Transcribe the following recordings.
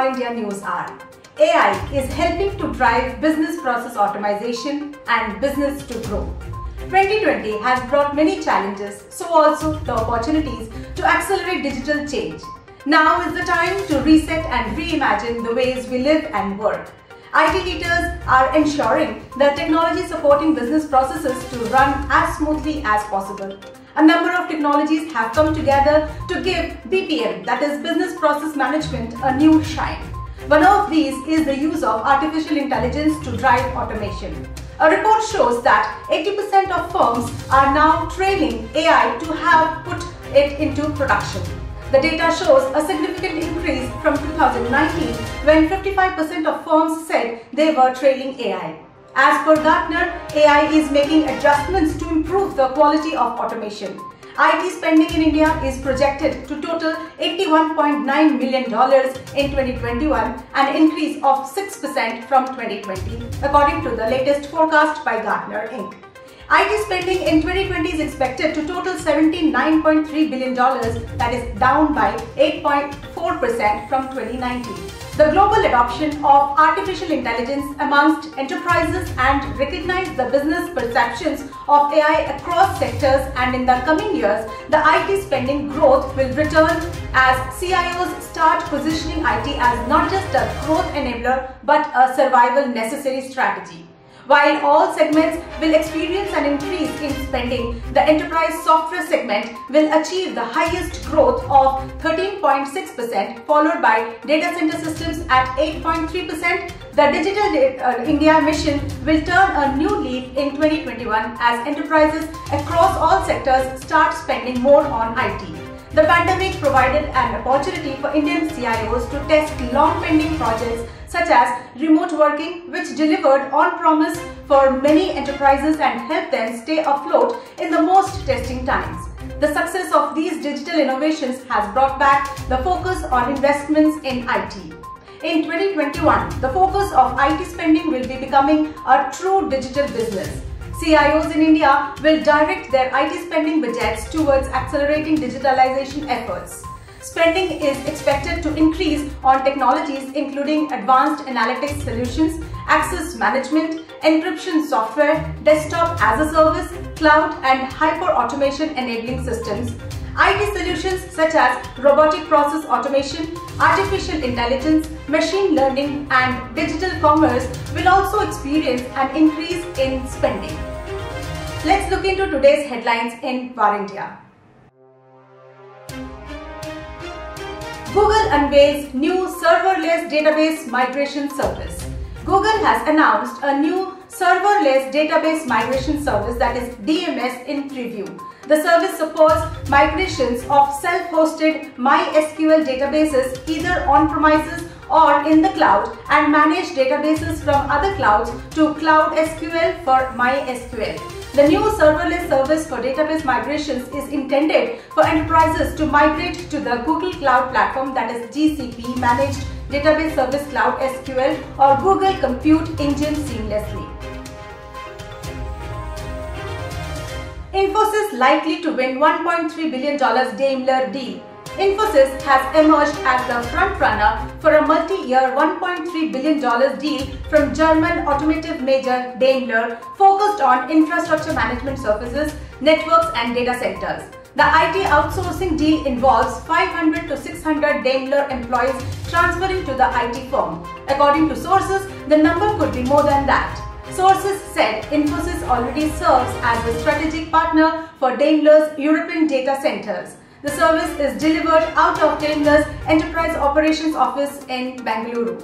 India News Hour. AI is helping to drive business process automation and business to grow. 2020 has brought many challenges, so also the opportunities to accelerate digital change. Now is the time to reset and reimagine the ways we live and work. IT leaders are ensuring that technology supporting business processes to run as smoothly as possible. A number of technologies have come together to give BPM, that is Business Process Management, a new shine. One of these is the use of artificial intelligence to drive automation. A report shows that 80% of firms are now training AI to have put it into production. The data shows a significant increase from 2019 when 55% of firms said they were trailing AI. As per Gartner, AI is making adjustments to improve the quality of automation. IT spending in India is projected to total $81.9 million in 2021, an increase of 6% from 2020, according to the latest forecast by Gartner Inc. IT spending in 2020 is expected to total $79.3 billion, that is down by 8.4% from 2019. The global adoption of artificial intelligence amongst enterprises and recognize the business perceptions of AI across sectors, and in the coming years, the IT spending growth will return as CIOs start positioning IT as not just a growth enabler but a survival necessary strategy. While all segments will experience an increase in spending, the enterprise software segment will achieve the highest growth of 13.6%, followed by data center systems at 8.3%. The Digital India mission will turn a new leaf in 2021 as enterprises across all sectors start spending more on IT. The pandemic provided an opportunity for Indian CIOs to test long-pending projects such as remote working, which delivered on promise for many enterprises and helped them stay afloat in the most testing times. The success of these digital innovations has brought back the focus on investments in IT. In 2021, the focus of IT spending will be becoming a true digital business. CIOs in India will direct their IT spending budgets towards accelerating digitalization efforts. Spending is expected to increase on technologies including advanced analytics solutions, access management, encryption software, desktop as a service, cloud and hyper-automation enabling systems. IT solutions such as robotic process automation, artificial intelligence, machine learning and digital commerce will also experience an increase in spending. Let's look into today's headlines in VAR India. Google unveils new serverless database migration service. Google has announced a new serverless database migration service, that is DMS, in preview. The service supports migrations of self-hosted MySQL databases either on-premises or in the cloud and manage databases from other clouds to Cloud SQL for MySQL. The new serverless service for database migrations is intended for enterprises to migrate to the Google Cloud Platform, that is GCP, Managed Database Service Cloud SQL or Google Compute Engine seamlessly. Infosys likely to win $1.3 billion Daimler deal. Infosys has emerged as the front-runner for a multi-year $1.3 billion deal from German automotive major Daimler focused on infrastructure management services, networks and data centers. The IT outsourcing deal involves 500 to 600 Daimler employees transferring to the IT firm. According to sources, the number could be more than that. Sources said Infosys already serves as a strategic partner for Daimler's European data centers. The service is delivered out of Daimler's Enterprise Operations Office in Bengaluru.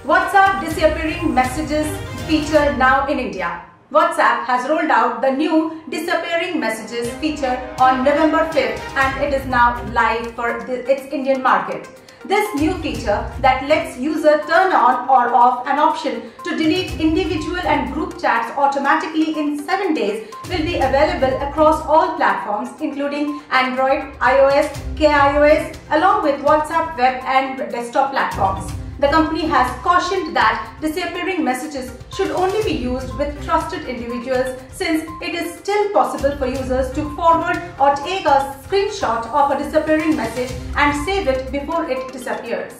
WhatsApp disappearing messages feature now in India. WhatsApp has rolled out the new disappearing messages feature on November 5th and it is now live for its Indian market. This new feature that lets user turn on or off an option to delete individual and group chats automatically in 7 days will be available across all platforms including Android, iOS, KaiOS along with WhatsApp web and desktop platforms. The company has cautioned that disappearing messages should only be used with trusted individuals, since it is still possible for users to forward or take a screenshot of a disappearing message and save it before it disappears.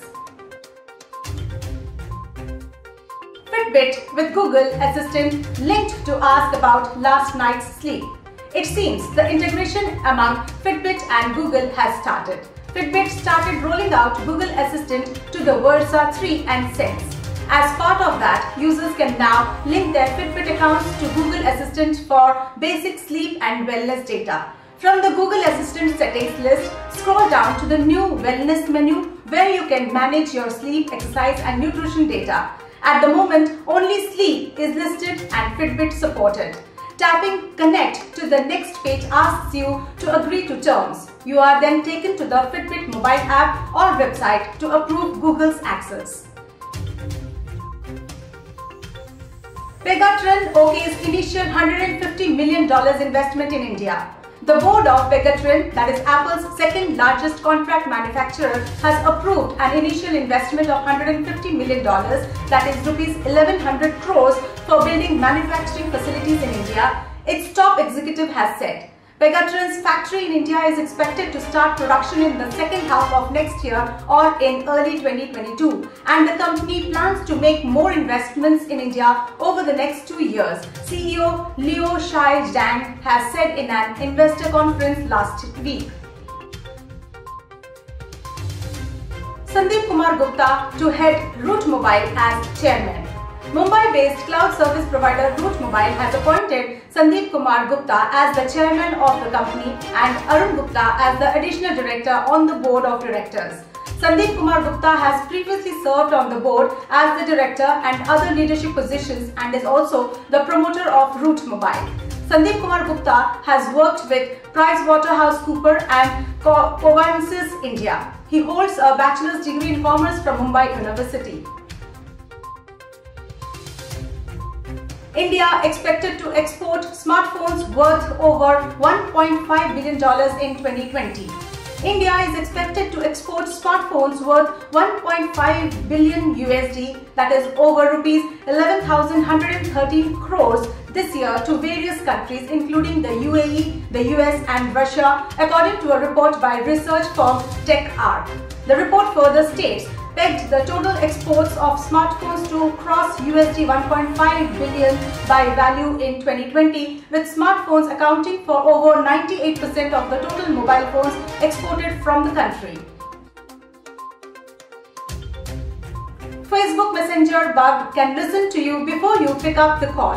Fitbit with Google Assistant linked to ask about last night's sleep. It seems the integration among Fitbit and Google has started. Fitbit started rolling out Google Assistant to the Versa 3 and Sense. As part of that, users can now link their Fitbit accounts to Google Assistant for basic sleep and wellness data. From the Google Assistant settings list, scroll down to the new Wellness menu, where you can manage your sleep, exercise and nutrition data. At the moment, only sleep is listed and Fitbit supported. Tapping Connect to the next page asks you to agree to terms. You are then taken to the Fitbit mobile app or website to approve Google's access. Pegatron okays initial $150 million investment in India. The board of Pegatron, that is Apple's second largest contract manufacturer, has approved an initial investment of $150 million, that is Rs 1100 crores, for building manufacturing facilities in India, its top executive has said. Pegatron's factory in India is expected to start production in the second half of next year or in early 2022, and the company plans to make more investments in India over the next 2 years, CEO Liu Shai-Dang has said in an investor conference last week. Sandeep Kumar Gupta to head Route Mobile as chairman. Mumbai-based cloud service provider Route Mobile has appointed Sandeep Kumar Gupta as the chairman of the company and Arun Gupta as the additional director on the board of directors. Sandeep Kumar Gupta has previously served on the board as the director and other leadership positions and is also the promoter of Route Mobile. Sandeep Kumar Gupta has worked with PricewaterhouseCoopers and Covisys India. He holds a bachelor's degree in commerce from Mumbai University. India expected to export smartphones worth over $1.5 billion in 2020. India is expected to export smartphones worth 1.5 billion USD, that is over rupees 11,113 crores this year, to various countries including the UAE, the US and Russia, according to a report by research firm TechArc. The report further states, pegged the total exports of smartphones to cross USD 1.5 billion by value in 2020, with smartphones accounting for over 98% of the total mobile phones exported from the country. Facebook Messenger bug can listen to you before you pick up the call.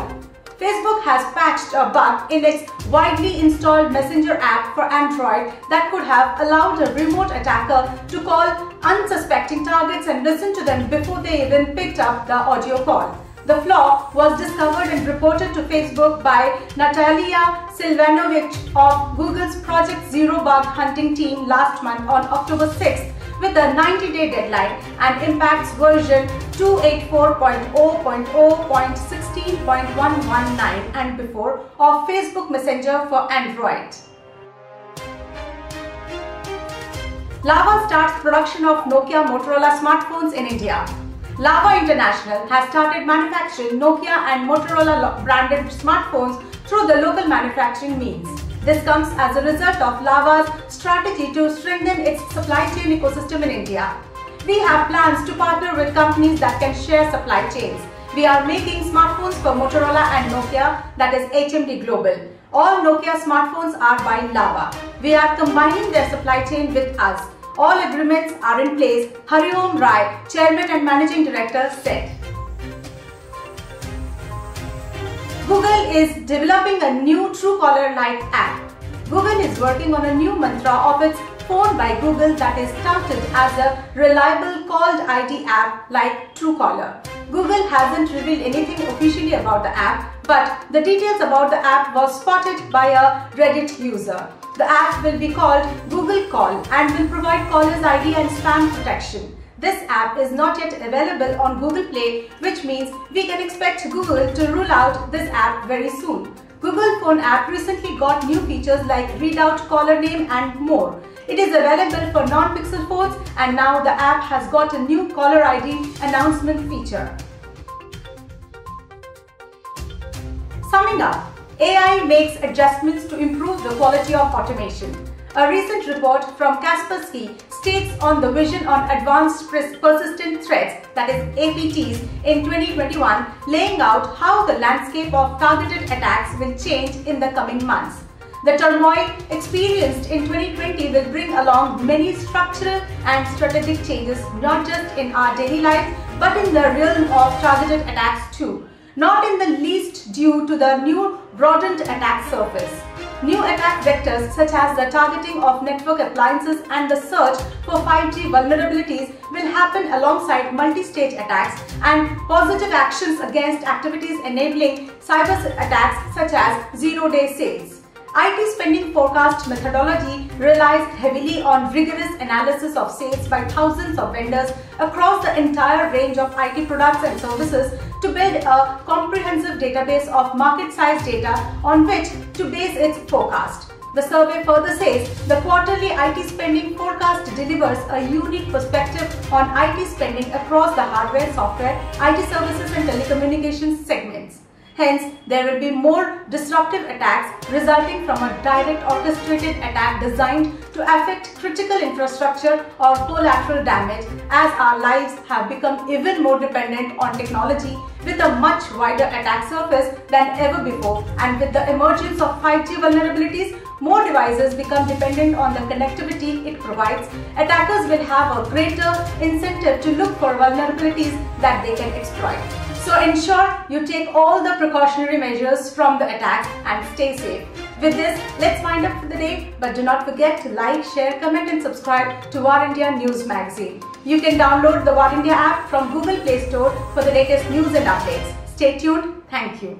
Facebook has patched a bug in its widely installed Messenger app for Android that could have allowed a remote attacker to call unsuspecting targets and listen to them before they even picked up the audio call. The flaw was discovered and reported to Facebook by Natalia Silvanovic of Google's Project Zero bug hunting team last month on October 6th, with a 90-day deadline, and impacts version 284.0.0.16.119 and before of Facebook Messenger for Android. Lava starts production of Nokia Motorola smartphones in India. Lava International has started manufacturing Nokia and Motorola branded smartphones through the local manufacturing means. This comes as a result of Lava's strategy to strengthen its supply chain ecosystem in India. We have plans to partner with companies that can share supply chains. We are making smartphones for Motorola and Nokia, that is HMD Global. All Nokia smartphones are by Lava. We are combining their supply chain with us. All agreements are in place, Hariom Rai, Chairman and Managing Director, said. Google is developing a new Truecaller-like app. Google is working on a new mantra of its Phone by Google that is touted as a reliable called ID app like Truecaller. Google hasn't revealed anything officially about the app, but the details about the app was spotted by a Reddit user. The app will be called Google Call and will provide caller's ID and spam protection. This app is not yet available on Google Play, which means we can expect Google to roll out this app very soon. Google Phone app recently got new features like read out caller name and more. It is available for non-Pixel phones, and now the app has got a new caller ID announcement feature. Summing up, AI makes adjustments to improve the quality of automation. A recent report from Kaspersky states on the Vision on Advanced Persistent Threats, that is APTs, in 2021, laying out how the landscape of targeted attacks will change in the coming months. The turmoil experienced in 2020 will bring along many structural and strategic changes, not just in our daily life, but in the realm of targeted attacks too, not in the least due to the new broadened attack surface. New attack vectors such as the targeting of network appliances and the search for 5G vulnerabilities will happen alongside multi-stage attacks and positive actions against activities enabling cyber attacks such as zero-day sales. IT spending forecast methodology relies heavily on rigorous analysis of sales by thousands of vendors across the entire range of IT products and services to build a comprehensive database of market-size data on which to base its forecast. The survey further says the quarterly IT spending forecast delivers a unique perspective on IT spending across the hardware, software, IT services and telecommunications segments. Hence, there will be more disruptive attacks resulting from a direct orchestrated attack designed to affect critical infrastructure or collateral damage, as our lives have become even more dependent on technology with a much wider attack surface than ever before, and with the emergence of 5G vulnerabilities, more devices become dependent on the connectivity it provides. Attackers will have a greater incentive to look for vulnerabilities that they can exploit. So ensure you take all the precautionary measures from the attack and stay safe. With this, let's wind up for the day, but do not forget to like, share, comment and subscribe to War India News Magazine. You can download the War India app from Google Play Store for the latest news and updates. Stay tuned. Thank you.